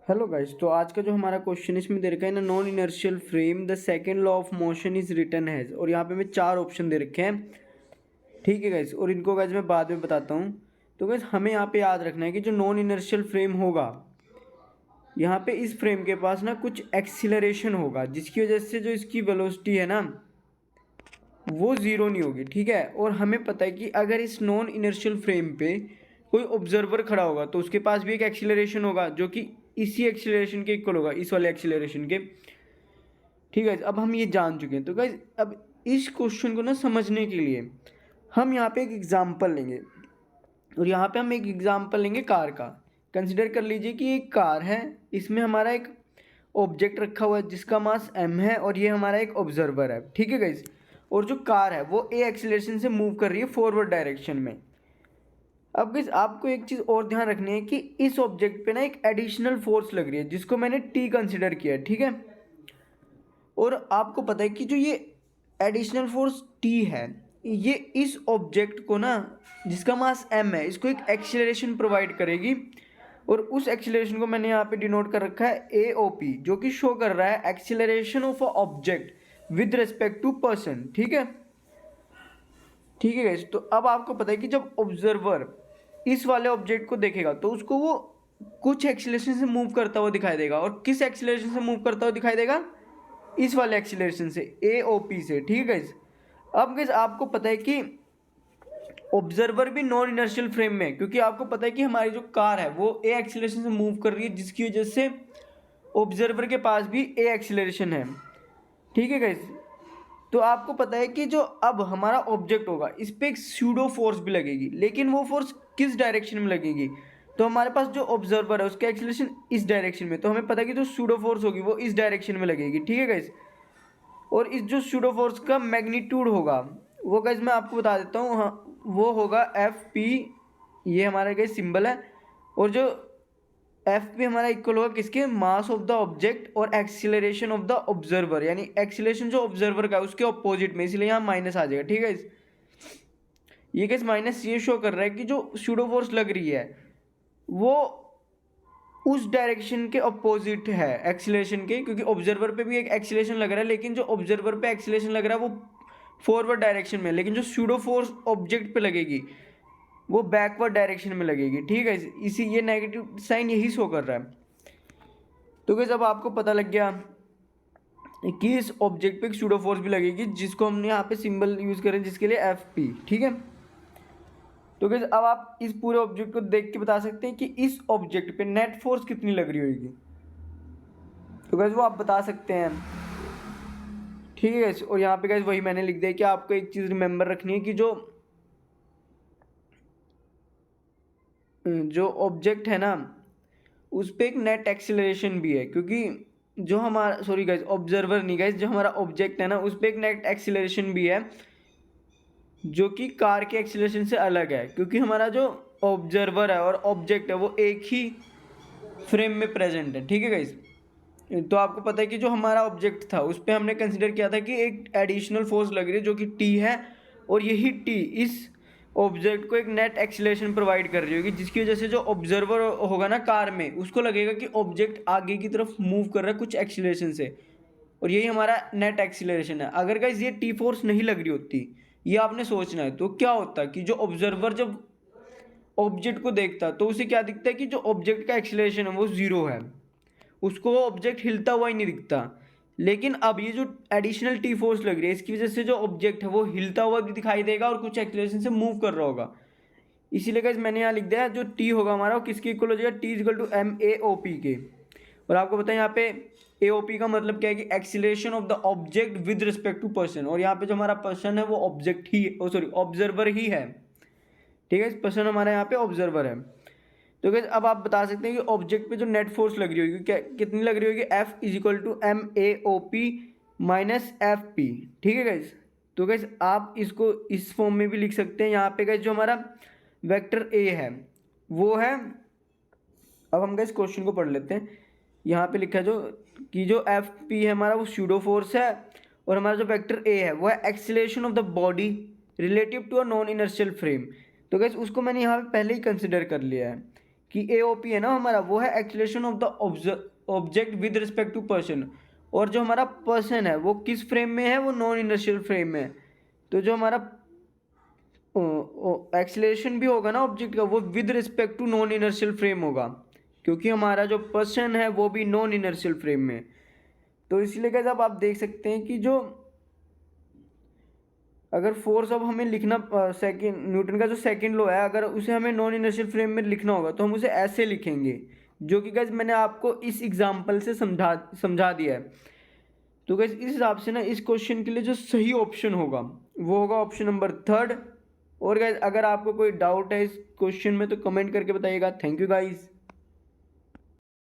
Hello guys, तो आज का जो हमारा क्वेश्चन इसमें दे रखा है ना, non inertial frame the second law of motion is written has. और यहाँ पे हमें चार ऑप्शन दे रखे हैं। ठीक है गाइस, और इनको गाइस मैं बाद में बताता हूँ। तो गाइस हमें यहाँ पे याद रखना है कि जो नॉन इनर्शियल फ्रेम होगा, यहाँ पे इस फ्रेम के पास ना कुछ एक्सीलरेशन होगा, जिसकी वजह से जो इसकी वेलोसिटी है ना, वो ज़ीरो नहीं होगी। ठीक है, और हमें पता है कि अगर इस नॉन इनर्शियल फ्रेम पे कोई ऑब्जर्वर खड़ा होगा तो उसके पास भी एक एक्सीलरेशन होगा जो कि इसी एक्सीलरेशन के इक्वल होगा, इस वाले एक्सीलरेशन के। ठीक है, अब हम ये जान चुके हैं। तो गाइज अब इस क्वेश्चन को ना समझने के लिए हम यहाँ पे एक एग्जाम्पल लेंगे, और यहाँ पे हम एक एग्जाम्पल लेंगे कार का। कंसिडर कर लीजिए कि एक कार है, इसमें हमारा एक ऑब्जेक्ट रखा हुआ है जिसका मास m है, और ये हमारा एक ऑब्जर्वर है। ठीक है गाइज, और जो कार है वो a एक्सीलरेशन से मूव कर रही है फॉरवर्ड डायरेक्शन में। अब गाइज आपको एक चीज़ और ध्यान रखनी है कि इस ऑब्जेक्ट पे ना एक एडिशनल फोर्स लग रही है जिसको मैंने t कंसिडर किया है। ठीक है, और आपको पता है कि जो ये एडिशनल फोर्स t है, ये इस ऑब्जेक्ट को ना, जिसका मास m है, इसको एक एक्सीलरेशन प्रोवाइड करेगी। और उस एक्सीलरेशन को मैंने यहाँ पे डिनोट कर रखा है AOP, जो कि शो कर रहा है acceleration of a object with respect to person. ठीक है, ठीक है गाइस, तो अब आपको पता है कि जब ऑब्जर्वर इस वाले ऑब्जेक्ट को देखेगा तो उसको वो कुछ एक्सीलरेशन से मूव करता हुआ दिखाई देगा। और किस एक्सीलरेशन से मूव करता हुआ दिखाई देगा? इस वाले एक्सीलरेशन से, AOP से। ठीक है गाइस, अब गाइस आपको पता है कि ऑब्जर्वर भी नॉन इनर्शियल फ्रेम में, क्योंकि आपको पता है कि हमारी जो कार है वो A एक्सीलरेशन से मूव कर रही है, जिसकी वजह से ऑब्जर्वर के पास भी A एक्सीलरेशन है। ठीक है गाइस, तो आपको पता है कि जो अब हमारा ऑब्जेक्ट होगा इस पर एक स्यूडो फोर्स भी लगेगी, लेकिन वो फोर्स किस डायरेक्शन में लगेगी? तो हमारे पास जो ऑब्जर्वर है उसका एक्सीलरेशन इस डायरेक्शन में, तो हमें पता है कि जो स्यूडो फोर्स होगी वो इस डायरेक्शन में लगेगी। ठीक है गाइस, और इस जो स्यूडो फोर्स का मैग्नीट्यूड होगा वो गाइस मैं आपको बता देता हूँ। हाँ, वो होगा FP, ये हमारा गाइस सिंबल है। और जो FP हमारा इक्वल होगा किसके? मास ऑफ द ऑब्जेक्ट और एक्सीलरेशन ऑफ द ऑब्जर्वर, यानी एक्सीलरेशन जो ऑब्जर्वर का है उसके ऑपोजिट में, इसलिए यहाँ माइनस आ जाएगा। ठीक है, ये कैसे माइनस ये शो कर रहा है कि जो स्यूडो फोर्स लग रही है वो उस डायरेक्शन के अपोजिट है एक्सीलरेशन के, क्योंकि ऑब्जर्वर पे भी एक एक्सीलरेशन लग रहा है, लेकिन जो ऑब्जर्वर पे एक्सीलरेशन लग रहा है वो फॉरवर्ड डायरेक्शन में, लेकिन जो स्यूडो फोर्स ऑब्जेक्ट पे लगेगी वो बैकवर्ड डायरेक्शन में लगेगी। ठीक है, इसी ये नेगेटिव साइन यही शो कर रहा है। तो गाइस अब आपको पता लग गया कि इस ऑब्जेक्ट पे एक स्यूडो फोर्स भी लगेगी, जिसको हमने यहाँ पे सिंबल यूज करें जिसके लिए FP। ठीक है, तो गाइस अब आप इस पूरे ऑब्जेक्ट को देख के बता सकते हैं कि इस ऑब्जेक्ट पे नेट फोर्स कितनी लग रही होगी। तो गाइस वो आप बता सकते हैं। ठीक है गाइस, और यहाँ पे गाइस वही मैंने लिख दिया कि आपको एक चीज़ रिमेंबर रखनी है कि जो ऑब्जेक्ट है ना उस पर एक नेट एक्सीलरेशन भी है, क्योंकि जो हमारा, सॉरी गाइस, ऑब्जर्वर नहीं गाइस, जो हमारा ऑब्जेक्ट है ना उस पर एक नेट एक्सीलरेशन भी है जो कि कार के एक्सीलरेशन से अलग है, क्योंकि हमारा जो ऑब्जर्वर है और ऑब्जेक्ट है वो एक ही फ्रेम में प्रेजेंट है। ठीक है गाइस, तो आपको पता है कि जो हमारा ऑब्जेक्ट था उस पर हमने कंसिडर किया था कि एक एडिशनल फोर्स लग रही है जो कि T है, और यही T इस ऑब्जेक्ट को एक नेट एक्सीलरेशन प्रोवाइड कर रही होगी, जिसकी वजह से जो ऑब्जर्वर होगा ना कार में, उसको लगेगा कि ऑब्जेक्ट आगे की तरफ मूव कर रहा है कुछ एक्सीलरेशन से, और यही हमारा नेट एक्सीलरेशन है। अगर गाइस ये T फोर्स नहीं लग रही होती, ये आपने सोचना है, तो क्या होता कि जो ऑब्जर्वर जब ऑब्जेक्ट को देखता तो उसे क्या दिखता है कि जो ऑब्जेक्ट का एक्सीलरेशन है वो जीरो है, उसको वो ऑब्जेक्ट हिलता हुआ ही नहीं दिखता। लेकिन अब ये जो एडिशनल T फोर्स लग रही है इसकी वजह से जो ऑब्जेक्ट है वो हिलता हुआ भी दिखाई देगा और कुछ एक्सीलरेशन से मूव कर रहा होगा। इसीलिए गाइस मैंने यहाँ लिख दिया जो T होगा हमारा वो किसके इक्वल हो जाएगा? T इक्वल टू MAOP के। और आपको पता है यहाँ पे AOP का मतलब क्या है कि acceleration of the object with respect to person, और यहाँ पे जो हमारा पर्सन है वो ऑब्जेक्ट ही, सॉरी ऑब्जर्वर ही है। ठीक है, पर्सन हमारा यहाँ पे ऑब्जर्वर है। तो गाइस अब आप बता सकते हैं कि ऑब्जेक्ट पे जो नेट फोर्स लग रही होगी क्या, कितनी लग रही होगी? F is equal to MAOP minus FP। ठीक है गाइस, तो गाइस आप इसको इस फॉर्म में भी लिख सकते हैं। यहाँ पे गाइस जो हमारा वेक्टर A है वो है, अब हम गाइस क्वेश्चन को पढ़ लेते हैं। यहाँ पे लिखा है जो FP है हमारा वो स्यूडो फोर्स है, और हमारा जो वेक्टर A है वो है acceleration of the body relative to a non inertial frame. तो गाइस उसको मैंने यहाँ पे पहले ही कंसिडर कर लिया है कि AOP है ना हमारा, वो है acceleration of the object with respect to person, और जो हमारा पर्सन है वो किस फ्रेम में है, वो नॉन इनर्शियल फ्रेम में है। तो जो हमारा एक्सीलरेशन भी होगा ना ऑब्जेक्ट का, वो with respect to non inertial frame होगा, क्योंकि हमारा जो पर्सन है वो भी नॉन इनर्शियल फ्रेम में है। तो इसलिए गाइस अब आप देख सकते हैं कि जो अगर फोर्स अब हमें लिखना सेकंड न्यूटन का जो सेकंड लॉ है, अगर उसे हमें नॉन इनर्शियल फ्रेम में लिखना होगा तो हम उसे ऐसे लिखेंगे, जो कि गाइस मैंने आपको इस एग्जांपल से समझा दिया है। तो गाइस इस हिसाब से ना इस क्वेश्चन के लिए जो सही ऑप्शन होगा वो होगा ऑप्शन नंबर थर्ड। और गाइस अगर आपको कोई डाउट है इस क्वेश्चन में तो कमेंट करके बताइएगा। Thank you guys.